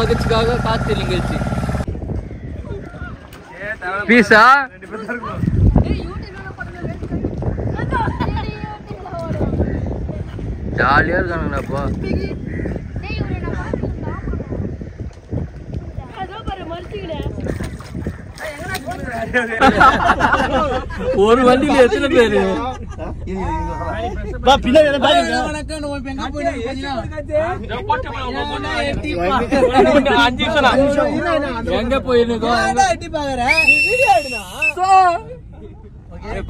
மகிழ்ச்சிக்காக காத்து நிகழ்ச்சி. பீஸா ஜாலியா இருக்கானுங்கப்பா. ஒரு வண்டியில எத்தனை பேரு? எங்க போயிருக்கோம்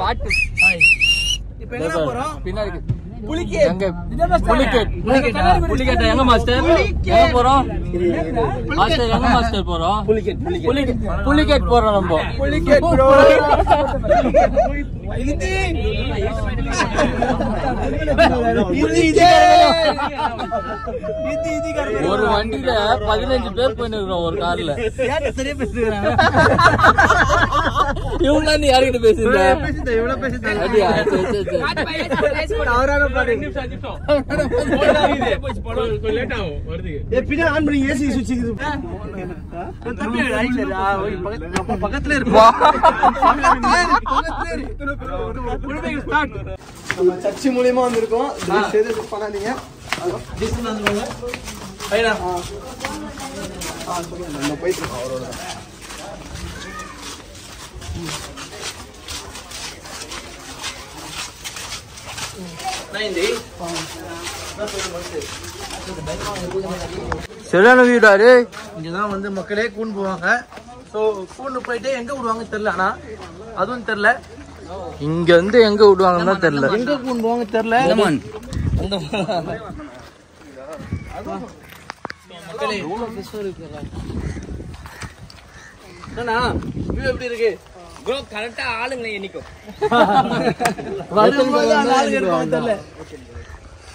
பாட்டு பின்னாடி எங்க மாஸ்டர் எங்க போறோம்? மாஸ்டர் எங்க மாஸ்டர் போறோம்? புலிகேட் போறோம். நம்ம ஒரு வண்டியில 15 பேர் போயிருக்கிறோம் ஒரு கார்ல. இவங்க நீ யாருக்கிட்ட பேசுற? பக்கத்துல இருப்போம். சர்ச்சை மூலியமா வந்திருக்கோம். பண்ணாதீங்க. போயிட்டு இருக்கோம் அவரோட. சரியான வீடாரு. இங்கதான் வந்து மக்களே கூண்டு போவாங்க. ஸோ கூண்டு போயிட்டு எங்க விடுவாங்க தெரியல. ஆனா அதுவும் தெரியல. இங்க வந்து எங்க விடுவாங்கன்னு தெரியல. எங்க கூண்டு போவாங்க தெரியல. எப்படி இருக்கு ப்ரோ? கரெக்டா ஆளுங்களை எண்ணிக்கும்.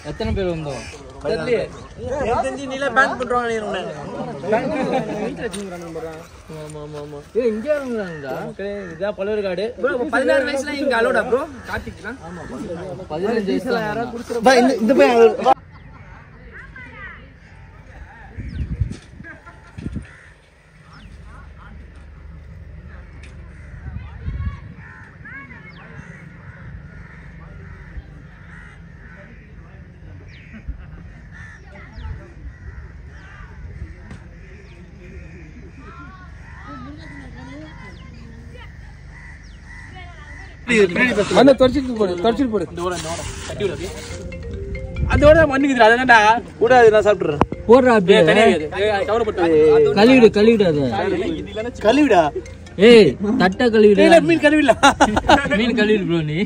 எத்தனை பேர் வந்தோம்? பழவேற்காடு 16 வயசுல இங்க அலோடா ப்ரோ? கார்த்திக்லாம் 15 வயசுல யாராவது கொடுத்துருவாங்க. அதோட மண்ணுக்குது. அதனாடா கூடாது. நான் சாப்பிட்டுறேன். போடுறா கழுவிடு கழுவிடு. அது கழுவிடா. ஏய் தட்டை கழுவிடு. மீன் கழுவிடல. மீன் கழுவிடு ப்ரோ. நீ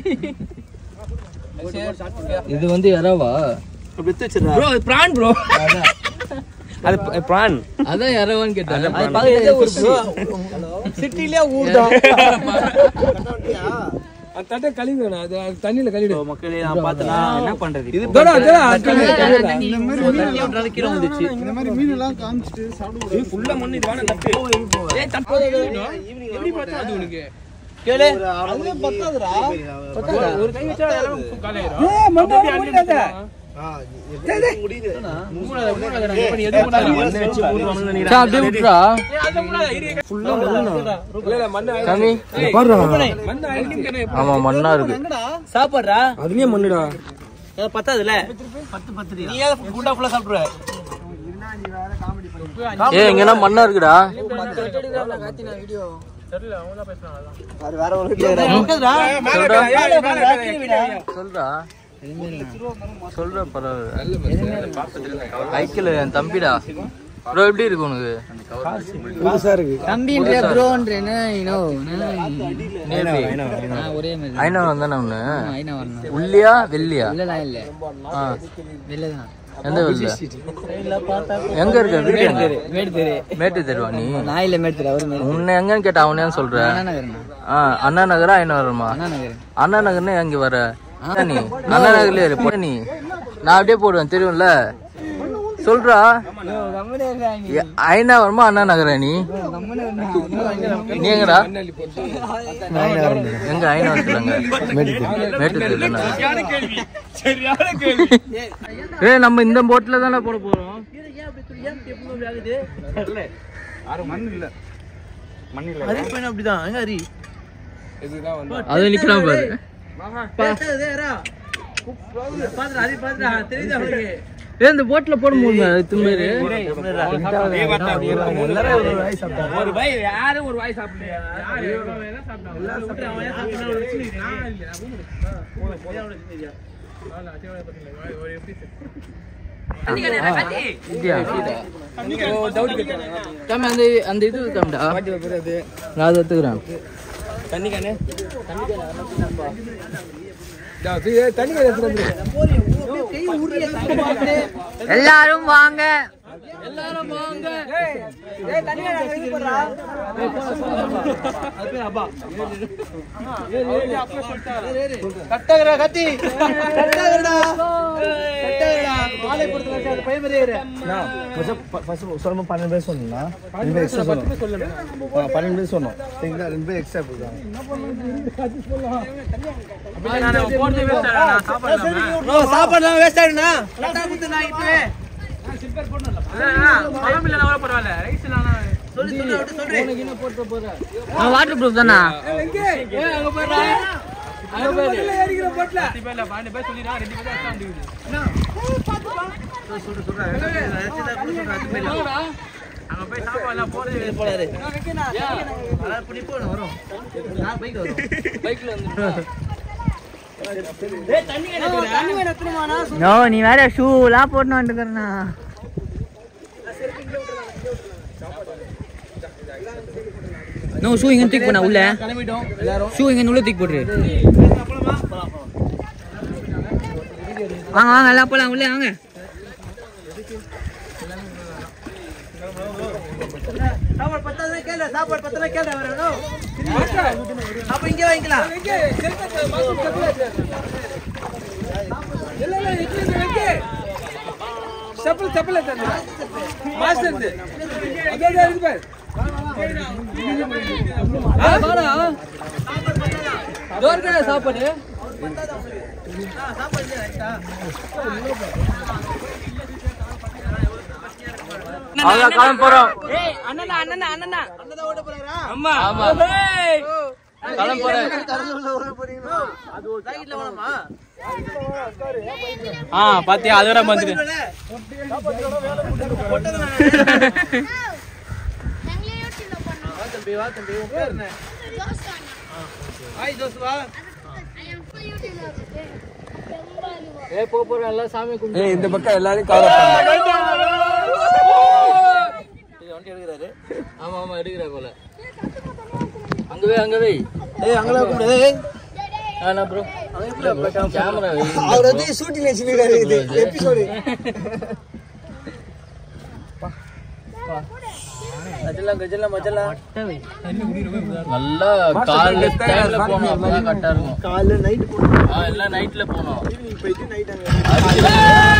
இது வந்து எறாவா? ப்ரோ பிரான் ப்ரோ. அது பிரான். அதான் எறாவான்னு கேட்டாங்க. சிட்டிலே ஊர்தான். தட்டை கழுவி வேணும். அது தண்ணியில கழுவிடு. மக்களே நான் பார்த்தனா என்ன பண்றது? இது கீழே வந்துச்சு. இந்த மாதிரி மீன் எல்லாம் காமிச்சிட்டு சாப்பிடுவோம். ஃபுல்லா மண்ணு. இது வேணா தட்டு. ஏய் தட்டு எப்படி பார்த்தா அது உனக்கு கேளு. அதுல பத்தாதுடா. பத்தாதா? ஒரு கை வச்சா எல்லாம் காலையிரும். ஏய் மண்ணு முடியல. முடியுது. மூணாவது பண்ணி எது பண்ணாலும் மண்ணு வச்சு போடுவாங்கன்னு நினைக்கிறேன். அப்படியே விட்டுறா. ஏய் அது மூணாவது ஃபுல்லா மண்ணு. இல்ல மண்ணு கம்மி பாருடா. மண்ணு ஐடிங்கனே. ஆமா மண்ணா இருக்கு. சாப்பிடுறா. அதுலயே மண்ணுடா. பத்தாதுல. 10 நீ ஏன் குண்டா ஃபுல்லா சாப்பிடுற? ஏய் இங்கனா மண்ணா இருக்குடா. காத்தினா வீடியோ தெரியல. அவன் தான் பேசுறான். அது வேற ஒரு சொல்றா. சொல்ற பரவாயில்ல. ஐக்கில என் தம்பிடா. ப்ரோ எப்படி இருக்கு உனக்கு? புதுசா இருக்கு. தம்பின்ற ப்ரோன்றேனா இனோ ஒரே மாதிரி ஐனா வந்தானே ஒண்ணு. ஐனா வரணும். உள்ளியா வெள்ளியா? இல்லடா இல்ல. வெள்ளதான். எந்த வெள்ள? எங்க இருக்க வீடு? மேட்டு தெரு. மேட்டு தெருவா நீ? நான் இல்ல மேட்டு தெரு. அவரு உன்னை எங்கன்னு கேட்டா அவனே சொல்ற. அண்ணா நகரா ஐனா வருமா? அண்ணா நகர். அண்ணா நகர்னா எங்க வர? நீ அண்ணா நகர்ல இருப்ப. நீ நான் அப்படியே போடுவேன் தெரியும்ல. சொல்றா. ஐனா வருமா அண்ணா நகரா? நீ எங்கடா? எங்க ஐனா வந்துட்டாங்க? மேட்டு தெரு. ஏ நம்ம இந்த போட்ல தானே போட போறோம். மண் இல்ல அப்படிதான் எங்க ஹரி இதுதான் வந்து அது நிக்கலாம் பாரு இந்த போட்ல போடும்போது தும்பேரு ஒரு பை யாரும் ஒரு வாய் சாப்பிடலையா அந்த இது இருக்காம்டா நான் ஒத்துக்கிறேன் தண்ணி கானே எல்லாரும் வாங்க சாப்பாடுலாம் வேஸ்ட் ஆயிடுனா வாட்டர் ப்ரூஃப் தானா நீ வேற ஷூ எல்லாம் போட்டு வந்துக்கிறனா நோ ஷூ இங்க தூக்கி போனா உள்ள ஷூ இங்க உள்ள தூக்கி போட்டுரு வாங்க வாங்க எல்லாம் போலாம் உள்ள வாங்க சாப்பாடு பத்தாதே கேளு சாப்பாடு பத்தல கேளு வரணும் அப்ப இங்க வாங்கிக்கலாம் இல்ல இட்லி வைக்கே சப்பல் தண்ணி மாஸ்டர் அதே இருக்கு பாரு வாடா டோர் கடை சாப்பாடு சாப்பாடு இல்ல அங்க கிளம்ப போறோம் ஏய் அண்ணனா அண்ணனா ஓட போறாரா ஆமா ஆமா கிளம்ப போறேன் ஓட போறீங்களா அது ஒரு சைடுல வரமா பாத்தியா அது வர வந்துரு வா தம்பி உன் பேர் என்ன ஹாய் ஜோஸ்வா போறோம் எல்லாம் சாமி கும்பிட்டு இந்த பக்கம் எல்லாரும் கவர் வண்டி எடுக்கறாரு ஆமா ஆமா எடுக்கற போல அங்கவே ஏய் அங்கல கூப்பிடு ஏய் ஆனா ப்ரோ கேமரா அவர் வந்து ஷூட்டிங் வச்சிருக்காரு இது எபிசோட் கஜலா மஜலா நல்லா காலைல டைம்ல போணும் அப்பதான் கரெக்டா இருக்கும் காலைல நைட் போறோம் எல்லாம் நைட்ல போணும் ஈவினிங் போயிட்டு நைட் அங்க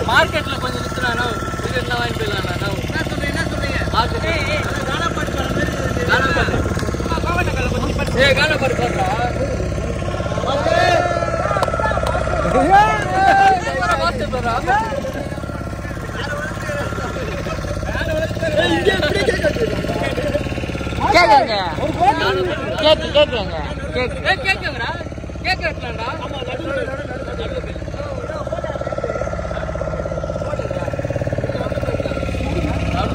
மார்க்கெட்ல கொஞ்சம் நிறுத்தினா இது என்ன வாங்கி போயிடலாம் என்ன சொல்றீங்க கானா பாட்டு வர மாதிரி கானா பாட்டு ஏய் கானா பாட்டு பாடுறா மாஸ்டர் பாடுறா கேக்குங்க கேக்குங்க கேக்குங்கடா கேக் வெட்டலாம்டா ஆமா நடுவுல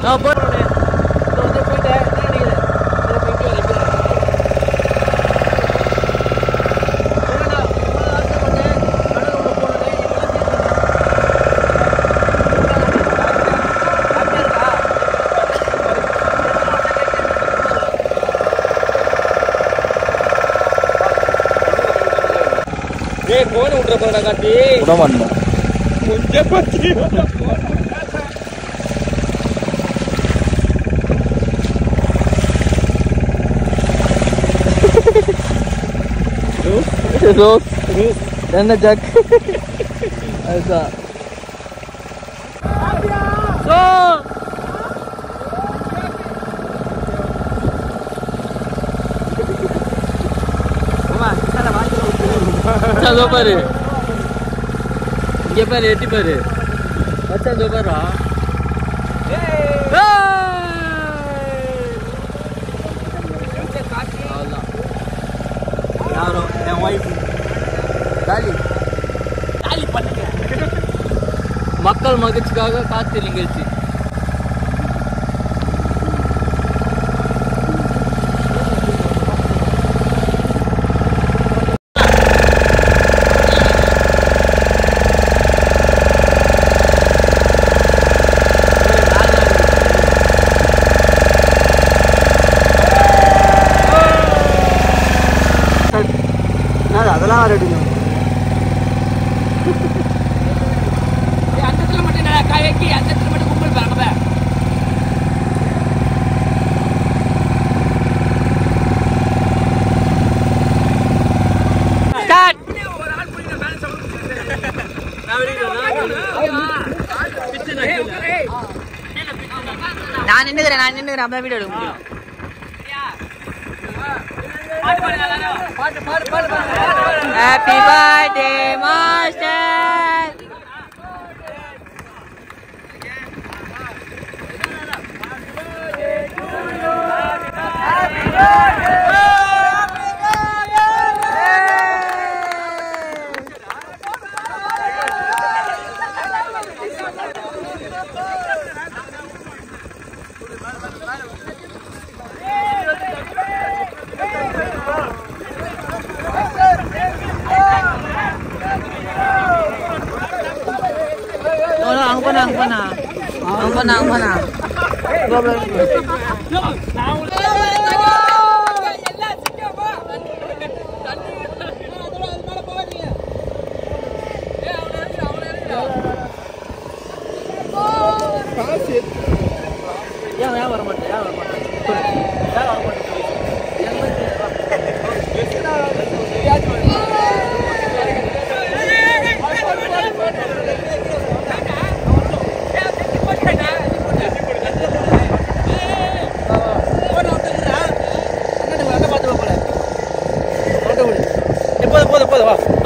நான் போறேன். வந்து போயிட்டேன். என்ன நினைக்கிறேன்? போன விட்டுற போறா காட்டி விட மாட்டோம் கொஞ்சம் பத்தி என்ன ஜாக் அதுதான் அதோ பாரு இங்க பாரு எட்டி பாரு மச்சான் அதோ பாரு யாரோ என் வைஃப் தாலி தாலி பண்ணுங்க மக்கள் மகிழ்ச்சிக்காக காத்து நிகழ்ச்சி அதெல்லாம் ரெடிங்க அந்த மட்டும் காயக்கி அந்த மட்டும் கும்பல் பாருங்க ஸ்டார்ட் ஒரு ஆள் புடிங்க பேலன்ஸ் நான் நின்னுறேன் அப்பதான் வீடியோ எடுக்க முடியும் Happy birthday, Master! Happy birthday! Ang pana. போதும் வா